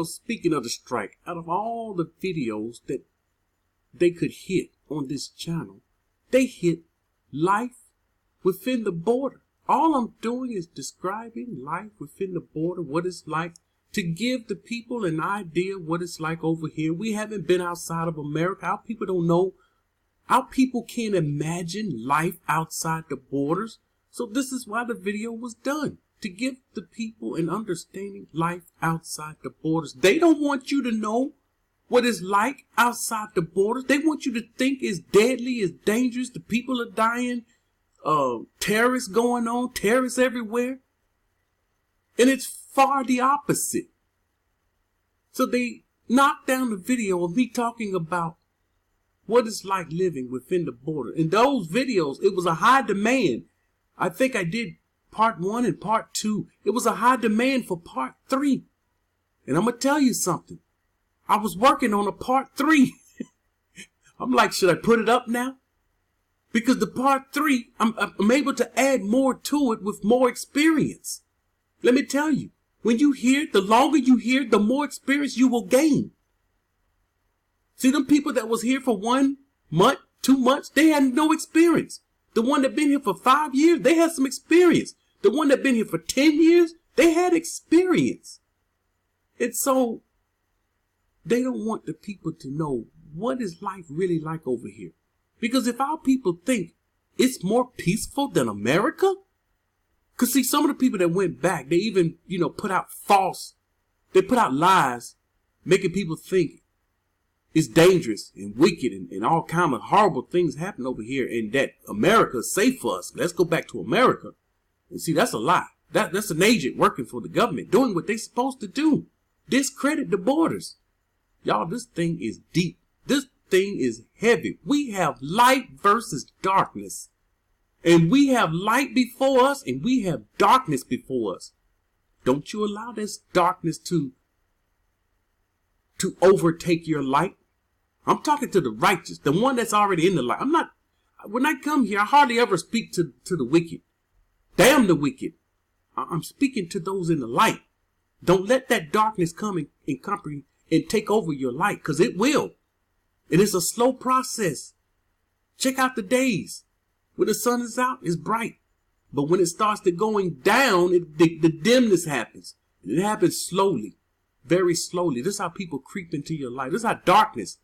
speaking of the strike, out of all the videos that they could hit on this channel, they hit life within the border. All I'm doing is describing life within the border, what it's like, to give the people an idea what it's like over here. We haven't been outside of America. Our people don't know. Our people can't imagine life outside the borders. So this is why the video was done, to give the people an understanding life outside the borders. They don't want you to know what it's like outside the borders. They want you to think it's deadly, it's dangerous, the people are dying, terrorists going on, terrorists everywhere. And it's far the opposite. So they knocked down the video of me talking about what it's like living within the border. In those videos, it was a high demand. I think I did part 1 and part 2. It was a high demand for part 3. And I'm going to tell you something. I was working on a part 3. I'm like, should I put it up now? Because the part 3, I'm able to add more to it with more experience. Let me tell you, when you hear it, the longer you hear it, the more experience you will gain. See, them people that was here for 1 month, 2 months, they had no experience. The one that been here for 5 years, they had some experience. The one that been here for 10 years, they had experience. And so they don't want the people to know what is life really like over here. Because if our people think it's more peaceful than America, because see, some of the people that went back, they even, put out they put out lies, making people think it's dangerous and wicked and all kind of horrible things happen over here, and that America is safe for us. Let's go back to America. And see, that's a lie. That's an agent working for the government, doing what they're supposed to do. Discredit the borders. Y'all, this thing is deep. This thing is heavy. We have light versus darkness. And we have light before us, and we have darkness before us. Don't you allow this darkness to overtake your light. I'm talking to the righteous, the one that's already in the light. When I come here, I hardly ever speak to the wicked. Damn the wicked. I'm speaking to those in the light. Don't let that darkness come and take over your light, because it will. And it's a slow process. Check out the days. When the sun is out, it's bright. But when it starts to going down, the dimness happens. And it happens slowly, very slowly. This is how people creep into your life. This is how darkness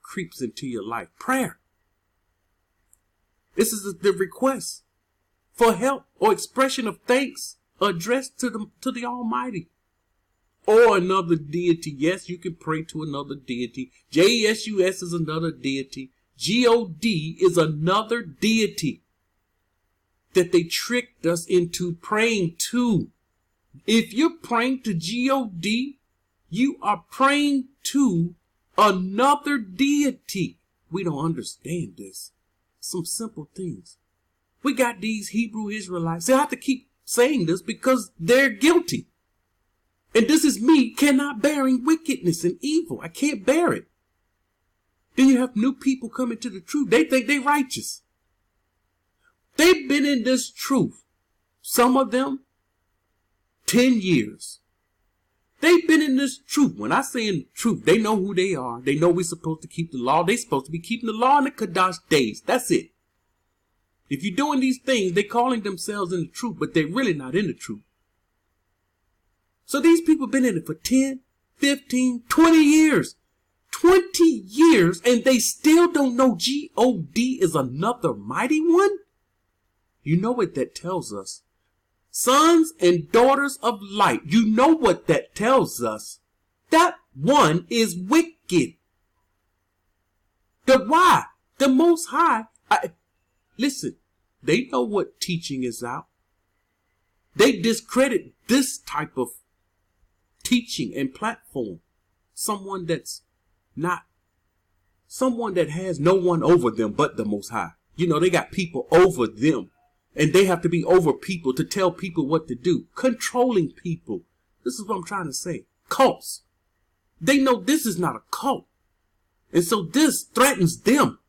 creeps into your life. Prayer. This is the request for help or expression of thanks addressed to the Almighty or another deity. Yes, you can pray to another deity. Jesus is another deity. God is another deity that they tricked us into praying to. If you're praying to God, you are praying to another deity. We don't understand this. Some simple things. We got these Hebrew Israelites. I have to keep saying this because they're guilty. And this is me cannot bearing wickedness and evil. I can't bear it. Then you have new people coming to the truth. They think they're righteous. They've been in this truth. Some of them, 10 years. They've been in this truth. When I say in the truth, they know who they are. They know we're supposed to keep the law. They're supposed to be keeping the law in the Kadash days. That's it. If you're doing these things, they're calling themselves in the truth, but they're really not in the truth. So these people have been in it for 10, 15, 20 years. 20 years, and they still don't know God is another mighty one? You know what that tells us? Sons and daughters of light, you know what that tells us? That one is wicked. Why? The Most High. Listen, they know what teaching is out. They discredit this type of teaching and platform. Someone that has no one over them but the Most High. They got people over them. And they have to be over people to tell people what to do. Controlling people. This is what I'm trying to say. Cults. They know this is not a cult. And so this threatens them.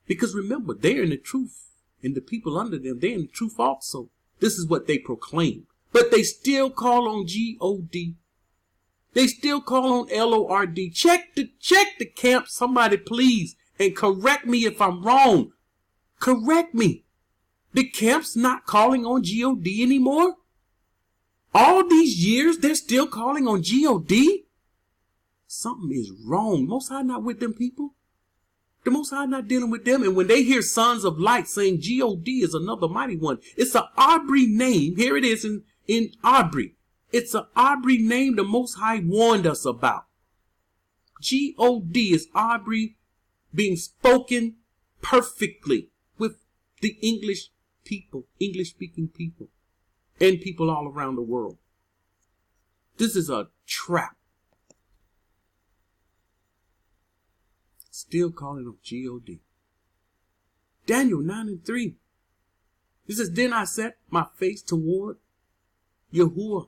Because remember, they're in the truth. And the people under them, they're in the truth also. This is what they proclaim. But they still call on God They still call on Lord. Check the camp, somebody please, and correct me if I'm wrong. Correct me. The camp's not calling on God anymore? All these years, they're still calling on God? Something is wrong. Most High not with them people. The Most High not dealing with them. And when they hear sons of light saying God is another mighty one, it's an Aubrey name. Here it is in Aubrey. It's an Aubrey name the Most High warned us about. God is Aubrey being spoken perfectly with the English people, English-speaking people, and people all around the world. This is a trap. Still calling on God. Daniel 9:3. It says, then I set my face toward Yahuah,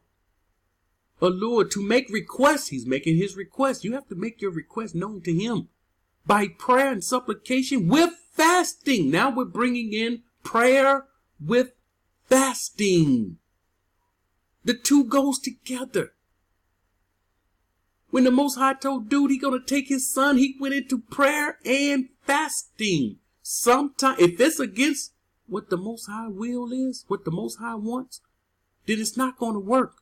Lord, to make requests. He's making his request. You have to make your request known to him by prayer and supplication with fasting. Now we're bringing in prayer with fasting. The two goes together. When the Most High told dude he gonna take his son, he went into prayer and fasting. Sometimes, if it's against what the Most High will is, what the Most High wants, then it's not going to work.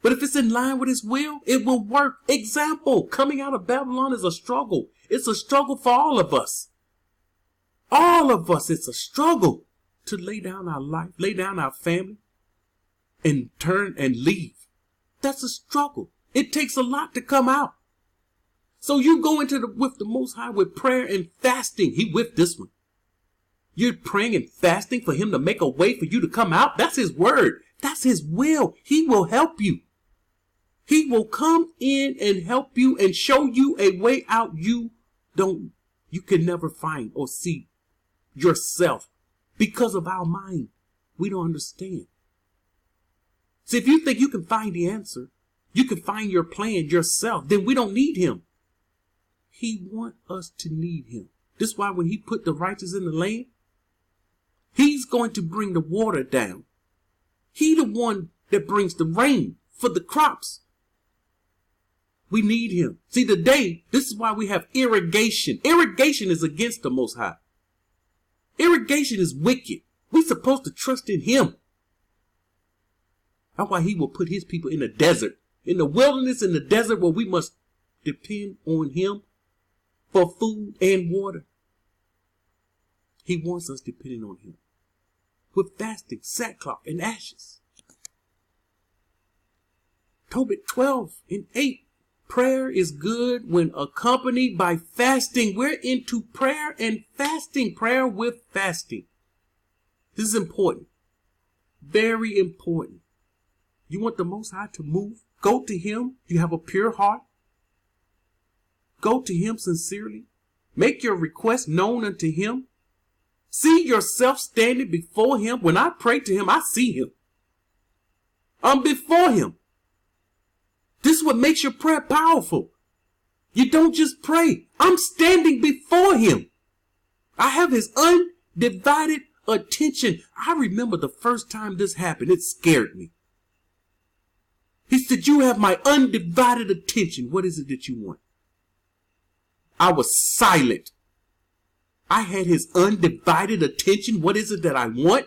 But if it's in line with his will, it will work. Example, coming out of Babylon is a struggle. It's a struggle for all of us. All of us, it's a struggle to lay down our life, lay down our family, and turn and leave. That's a struggle. It takes a lot to come out. So you go into with the Most High with prayer and fasting. He with this one. You're praying and fasting for him to make a way for you to come out. That's his word. That's his will. He will help you. He will come in and help you and show you a way out you can never find or see yourself because of our mind. We don't understand. See, if you think you can find the answer, you can find your plan yourself, then we don't need him. He wants us to need him. This is why when he put the righteous in the land, he's going to bring the water down. He the one that brings the rain for the crops. We need him. See, today, this is why we have irrigation. Irrigation is against the Most High. Irrigation is wicked. We're supposed to trust in him. That's why he will put his people in the desert, in the wilderness, in the desert, where we must depend on him for food and water. He wants us depending on him with fasting, sackcloth, and ashes. Tobit 12:8. Prayer is good when accompanied by fasting. We're into prayer and fasting. Prayer with fasting. This is important. Very important. You want the Most High to move? Go to him. You have a pure heart. Go to him sincerely. Make your request known unto him. See yourself standing before him. When I pray to him, I see him. I'm before him. This is what makes your prayer powerful. You don't just pray. I'm standing before him. I have his undivided attention. I remember the first time this happened. It scared me. He said, you have my undivided attention. What is it that you want? I was silent. I had his undivided attention. What is it that I want?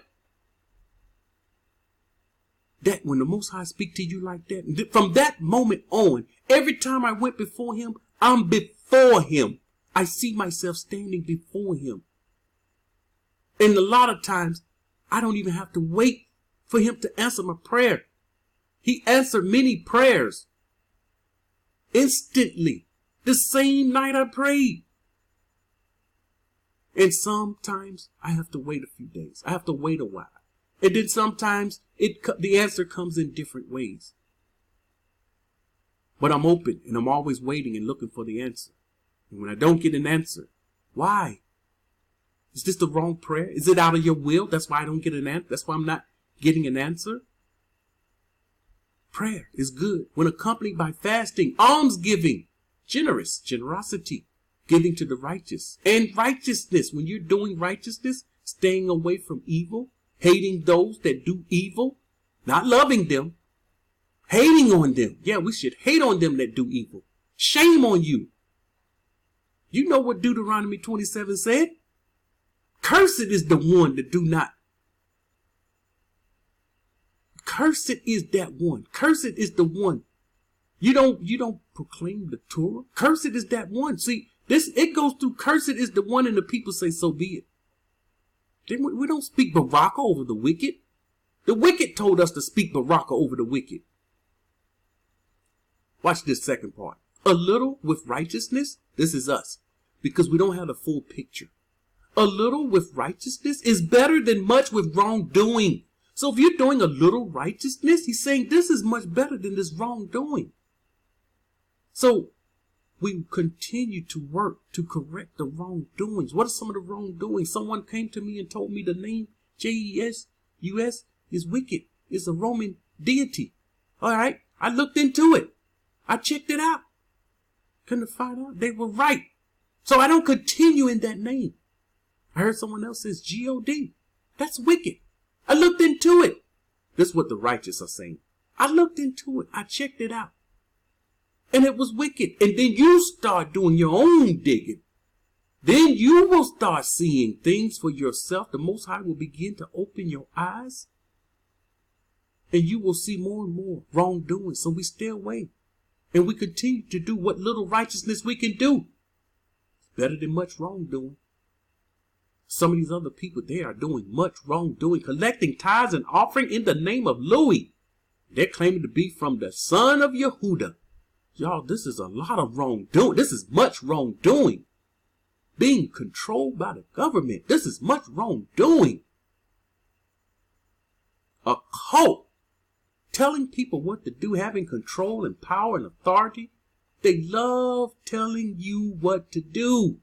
That when the Most High speak to you like that, from that moment on, every time I went before him, I'm before him. I see myself standing before him. And a lot of times, I don't even have to wait for him to answer my prayer. He answered many prayers instantly, the same night I prayed. And sometimes I have to wait a few days. I have to wait a while. And then sometimes the answer comes in different ways. But I'm open and I'm always waiting and looking for the answer. And when I don't get an answer, why? Is this the wrong prayer? Is it out of your will? That's why I don't get an answer. That's why I'm not getting an answer. Prayer is good when accompanied by fasting, almsgiving, generosity, giving to the righteous, and righteousness. When you're doing righteousness, staying away from evil, hating those that do evil, not loving them, Hating on them. Yeah, we should hate on them that do evil. Shame on you. You know what Deuteronomy 27 said? Cursed is the one that do not. Cursed is that one. Cursed is the one. You don't proclaim the Torah. Cursed is that one. See, it goes through cursed is the one, and the people say, so be it. Then we don't speak Baraka over the wicked. The wicked told us to speak Baraka over the wicked. Watch this second part. A little with righteousness, this is us, because we don't have the full picture. A little with righteousness is better than much with wrongdoing. So if you're doing a little righteousness, he's saying this is much better than this wrongdoing. So we continue to work to correct the wrongdoings. What are some of the wrongdoings? Someone came to me and told me the name Jesus is wicked. It's a Roman deity. All right. I looked into it. I checked it out. Couldn't find out. They were right. So I don't continue in that name. I heard someone else says God. That's wicked. I looked into it. This is what the righteous are saying. I looked into it. I checked it out. And it was wicked. And then you start doing your own digging. Then you will start seeing things for yourself. The Most High will begin to open your eyes. And you will see more and more wrongdoing. So we stay away. And we continue to do what little righteousness we can do. It's better than much wrongdoing. Some of these other people, they are doing much wrongdoing, collecting tithes and offering in the name of Louis. They're claiming to be from the son of Yahuah. Y'all, this is a lot of wrongdoing. This is much wrongdoing. Being controlled by the government. This is much wrongdoing. A cult. Telling people what to do, having control and power and authority. They love telling you what to do.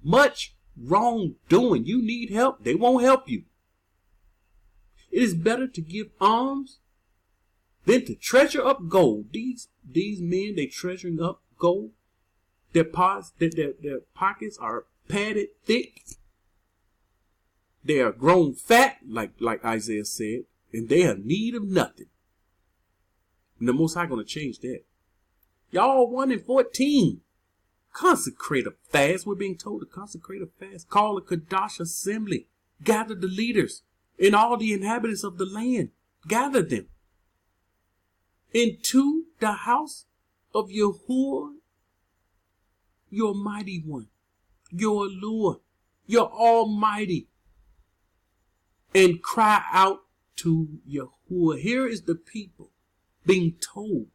Much wrongdoing. You need help, they won't help you. It is better to give alms than to treasure up gold. These men, they treasuring up gold. Their pockets are padded thick. They are grown fat, like Isaiah said, and they have need of nothing. And the Most High going to change that. Y'all 1 in 14. Consecrate a fast. We're being told to consecrate a fast. Call a Kadash assembly. Gather the leaders and all the inhabitants of the land. Gather them into the house of Yahuah, your mighty one, your Lord, your almighty, and cry out to Yahuah. Here is the people being told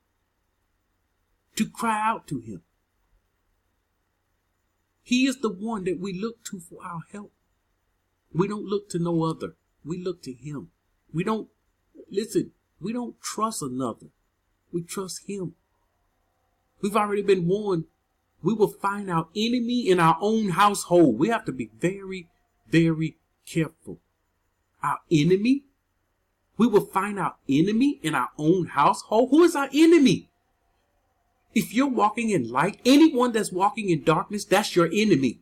to cry out to him. He is the one that we look to for our help. We don't look to no other. We look to him. We don't trust another. We trust him. We've already been warned. We will find our enemy in our own household. We have to be very, very careful. Our enemy? We will find our enemy in our own household. Who is our enemy? If you're walking in light, anyone that's walking in darkness, that's your enemy.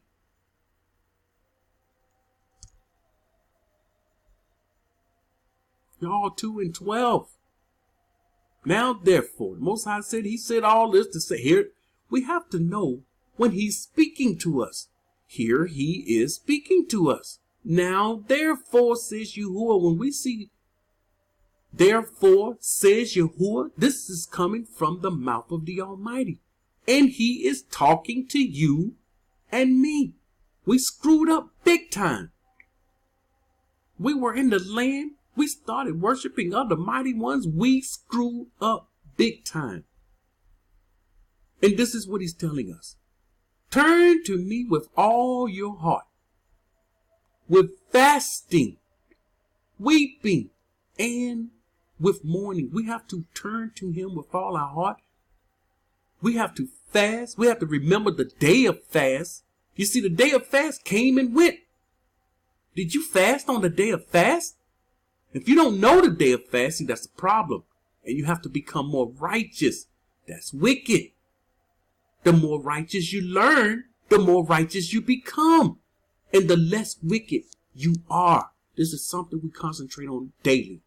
Y'all 2 and 12. Now, therefore, the Most High said, he said all this to say, here, we have to know when he's speaking to us. Here he is speaking to us. Now, therefore, says Yahuah, when we see therefore, says Yahuah, this is coming from the mouth of the Almighty. And he is talking to you and me. We screwed up big time. We were in the land. We started worshiping other mighty ones. We screwed up big time. And this is what he's telling us. Turn to me with all your heart. With fasting, weeping, and with mourning. We have to turn to him with all our heart. We have to fast. We have to remember the day of fast. You see, the day of fast came and went. Did you fast on the day of fast? If you don't know the day of fasting, that's a problem. And you have to become more righteous. That's wicked. The more righteous you learn, the more righteous you become. And the less wicked you are. This is something we concentrate on daily.